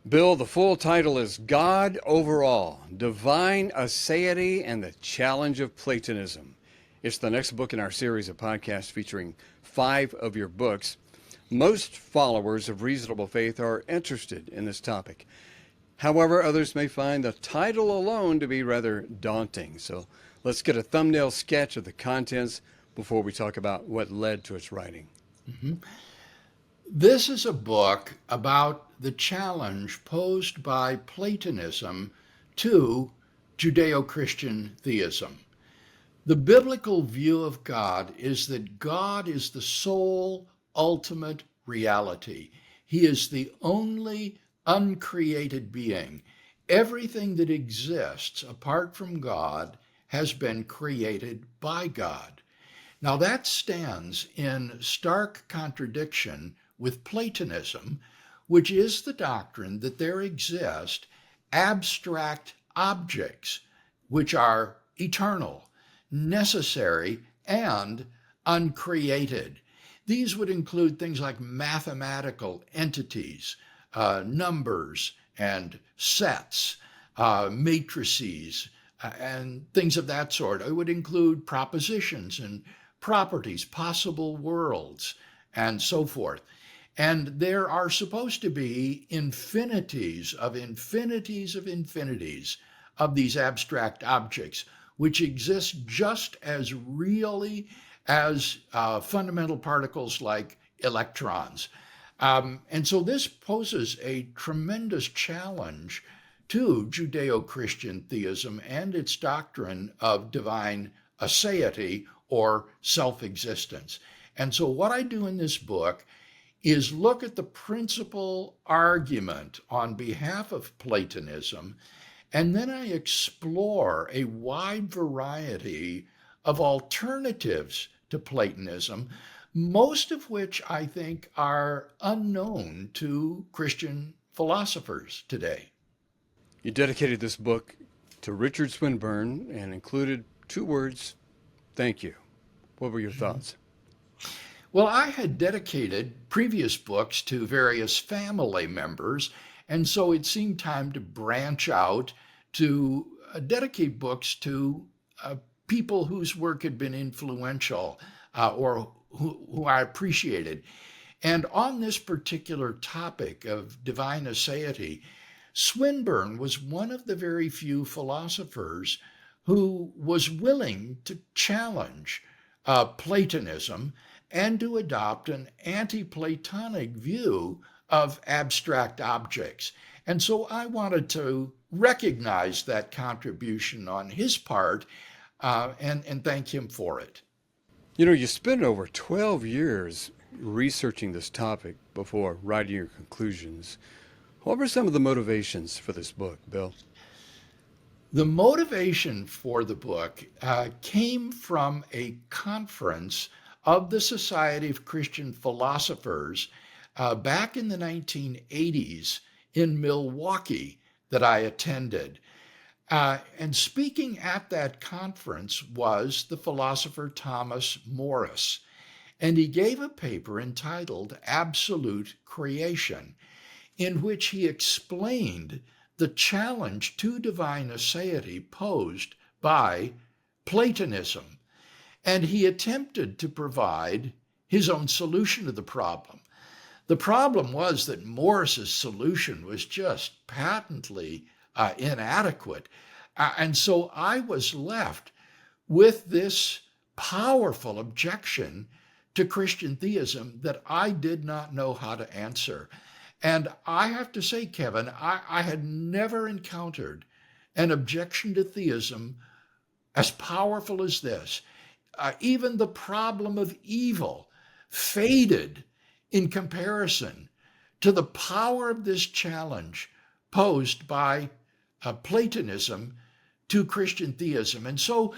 Bill, the full title is God Overall, Divine Aseity and the Challenge of Platonism. It's the next book in our series of podcasts featuring 5 of your books. Most followers of reasonable faith are interested in this topic. However, others may find the title alone to be rather daunting. So let's get a thumbnail sketch of the contents before we talk about what led to its writing. This is a book about the challenge posed by Platonism to Judeo-Christian theism. The biblical view of God is that God is the sole ultimate reality. He is the only uncreated being. Everything that exists apart from God has been created by God. Now that stands in stark contradiction with Platonism, which is the doctrine that there exist abstract objects which are eternal, necessary, and uncreated. These would include things like mathematical entities, numbers and sets, matrices, and things of that sort. It would include propositions and properties, possible worlds, and so forth. And there are supposed to be infinities of infinities of infinities of these abstract objects, which exist just as really as fundamental particles like electrons. And so this poses a tremendous challenge to Judeo-Christian theism and its doctrine of divine aseity or self-existence. And so what I do in this book is look at the principal argument on behalf of Platonism, and then I explore a wide variety of alternatives to Platonism, most of which I think are unknown to Christian philosophers today. You dedicated this book to Richard Swinburne and included 2 words, thank you. What were your thoughts? Well, I had dedicated previous books to various family members, and so it seemed time to branch out to dedicate books to people whose work had been influential or who I appreciated. And on this particular topic of divine aseity, Swinburne was one of the very few philosophers who was willing to challenge Platonism and to adopt an anti-Platonic view of abstract objects. And so I wanted to recognize that contribution on his part and thank him for it. You know, you spent over 12 years researching this topic before writing your conclusions. What were some of the motivations for this book, Bill? The motivation for the book came from a conference of the Society of Christian Philosophers back in the 1980s in Milwaukee that I attended. And speaking at that conference was the philosopher Thomas Morris, and he gave a paper entitled Absolute Creation, in which he explained the challenge to divine aseity posed by Platonism. And he attempted to provide his own solution to the problem. The problem was that Morris's solution was just patently inadequate. And so I was left with this powerful objection to Christian theism that I did not know how to answer. And I have to say, Kevin, I had never encountered an objection to theism as powerful as this. Even the problem of evil faded in comparison to the power of this challenge posed by Platonism to Christian theism. And so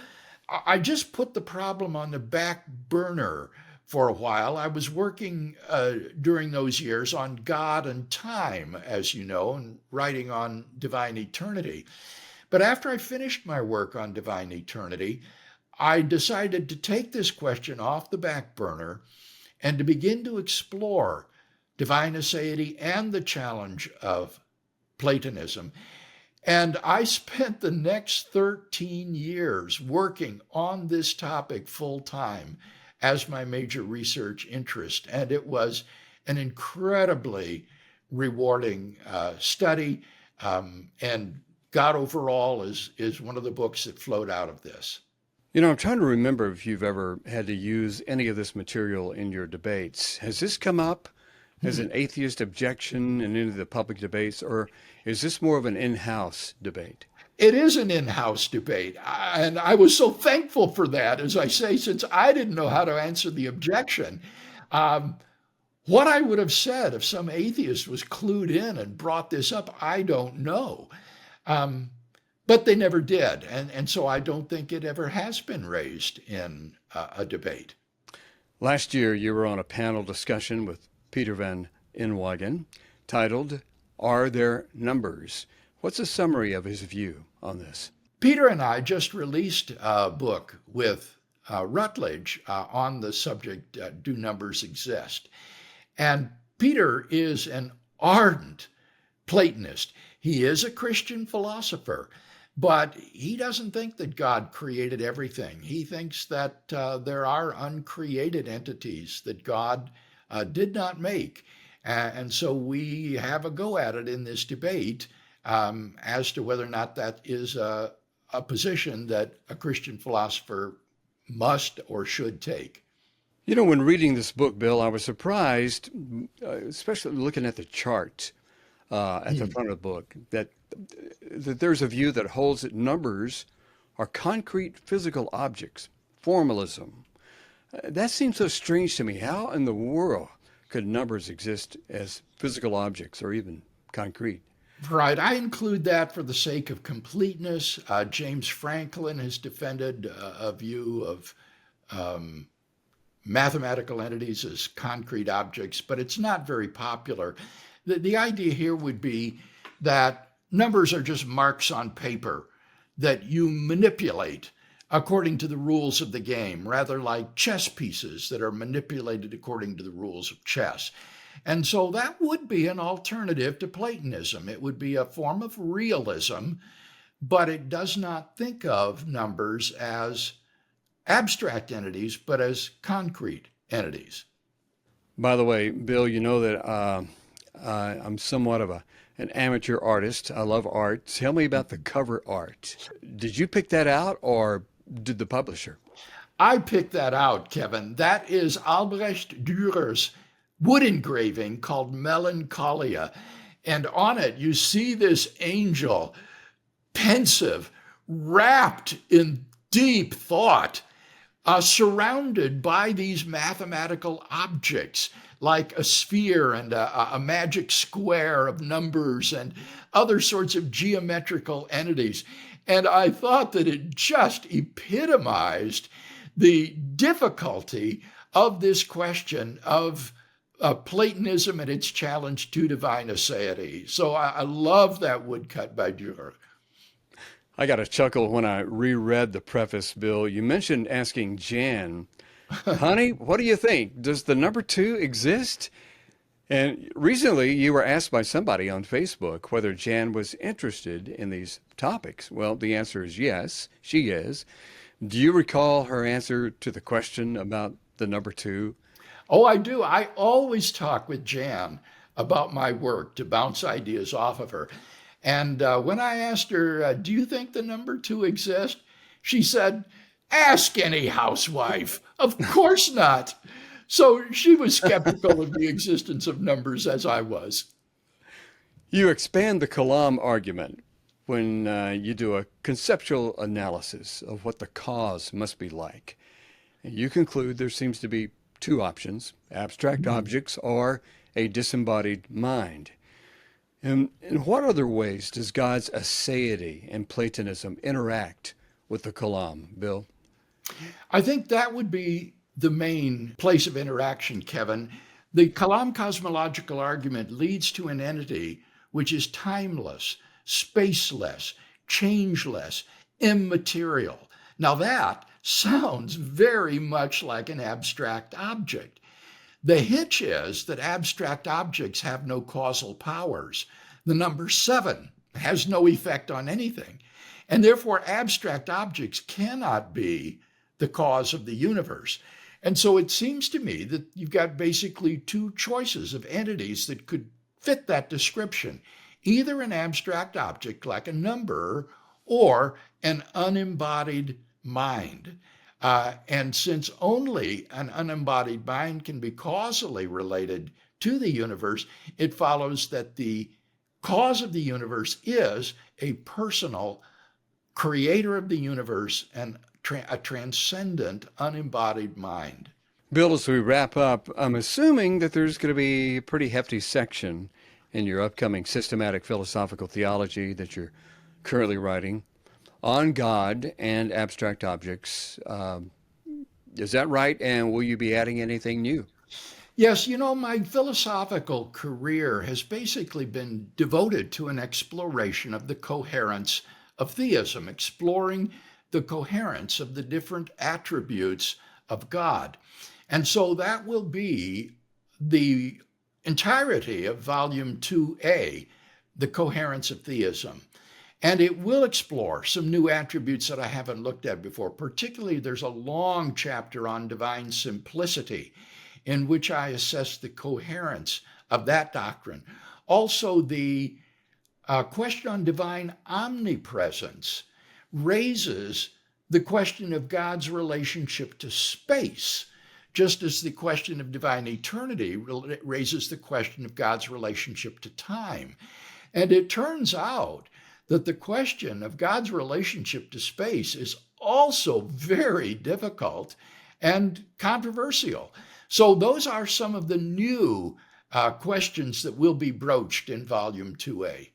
I just put the problem on the back burner for a while. I was working during those years on God and time, as you know, and writing on divine eternity. But after I finished my work on divine eternity, I decided to take this question off the back burner and to begin to explore divine aseity and the challenge of Platonism. And I spent the next 13 years working on this topic full time as my major research interest. And it was an incredibly rewarding study. And God Overall is one of the books that flowed out of this. You know, I'm trying to remember if you've ever had to use any of this material in your debates. Has this come up as an atheist objection in any of the public debates, or is this more of an in-house debate? It is an in-house debate, and I was so thankful for that, as I say, since I didn't know how to answer the objection. Um, what I would have said if some atheist was clued in and brought this up, I don't know. Um, but they never did, and so I don't think it ever has been raised in a debate. Last year, you were on a panel discussion with Peter Van Inwagen titled, Are There Numbers? What's a summary of his view on this? Peter and I just released a book with Rutledge on the subject, Do Numbers Exist? And Peter is an ardent Platonist. He is a Christian philosopher, but he doesn't think that God created everything. He thinks that there are uncreated entities that God did not make. And so we have a go at it in this debate as to whether or not that is a position that a Christian philosopher must or should take. You know, when reading this book, Bill, I was surprised, especially looking at the chart at the front of the book, that there's a view that holds that numbers are concrete physical objects, formalism. That seems so strange to me. How in the world could numbers exist as physical objects or even concrete? Right. I include that for the sake of completeness. James Franklin has defended a view of mathematical entities as concrete objects, but it's not very popular. The idea here would be that numbers are just marks on paper that you manipulate according to the rules of the game, rather like chess pieces that are manipulated according to the rules of chess. And so that would be an alternative to Platonism. It would be a form of realism, but it does not think of numbers as abstract entities, but as concrete entities. By the way, Bill, you know that I'm somewhat of an amateur artist. I love art. Tell me about the cover art. Did you pick that out or did the publisher? I picked that out, Kevin. That is Albrecht Dürer's wood engraving called Melancholia. And on it, you see this angel, pensive, wrapped in deep thought, surrounded by these mathematical objects like a sphere and a magic square of numbers and other sorts of geometrical entities. And I thought that it just epitomized the difficulty of this question of Platonism and its challenge to divine aseity. So I love that woodcut by Dürer. I got a chuckle when I reread the preface, Bill. You mentioned asking Jan, honey, what do you think? Does the number 2 exist? And recently you were asked by somebody on Facebook whether Jan was interested in these topics. Well, the answer is yes, she is. Do you recall her answer to the question about the number 2? Oh, I do. I always talk with Jan about my work to bounce ideas off of her. And when I asked her, do you think the number 2 exists? She said, ask any housewife. Of course not. So she was skeptical of the existence of numbers as I was. You expand the Kalam argument when you do a conceptual analysis of what the cause must be like. And you conclude there seems to be 2 options, abstract objects or a disembodied mind. In what other ways does God's aseity and Platonism interact with the Kalam, Bill? I think that would be the main place of interaction, Kevin. The Kalam cosmological argument leads to an entity which is timeless, spaceless, changeless, immaterial. Now that sounds very much like an abstract object. The hitch is that abstract objects have no causal powers. The number 7 has no effect on anything. And therefore, abstract objects cannot be the cause of the universe. And so it seems to me that you've got basically two choices of entities that could fit that description: either an abstract object like a number or an unembodied mind. And since only an unembodied mind can be causally related to the universe, it follows that the cause of the universe is a personal creator of the universe and a transcendent, unembodied mind. Bill, as we wrap up, I'm assuming that there's going to be a pretty hefty section in your upcoming systematic philosophical theology that you're currently writing on God and abstract objects. Is that right? And will you be adding anything new? Yes, my philosophical career has basically been devoted to an exploration of the coherence of theism, exploring the coherence of the different attributes of God. And so that will be the entirety of Volume 2A, The Coherence of Theism. And it will explore some new attributes that I haven't looked at before. Particularly, there's a long chapter on divine simplicity in which I assess the coherence of that doctrine. Also, the question on divine omnipresence raises the question of God's relationship to space, just as the question of divine eternity raises the question of God's relationship to time. And it turns out that the question of God's relationship to space is also very difficult and controversial. So those are some of the new questions that will be broached in Volume 2A.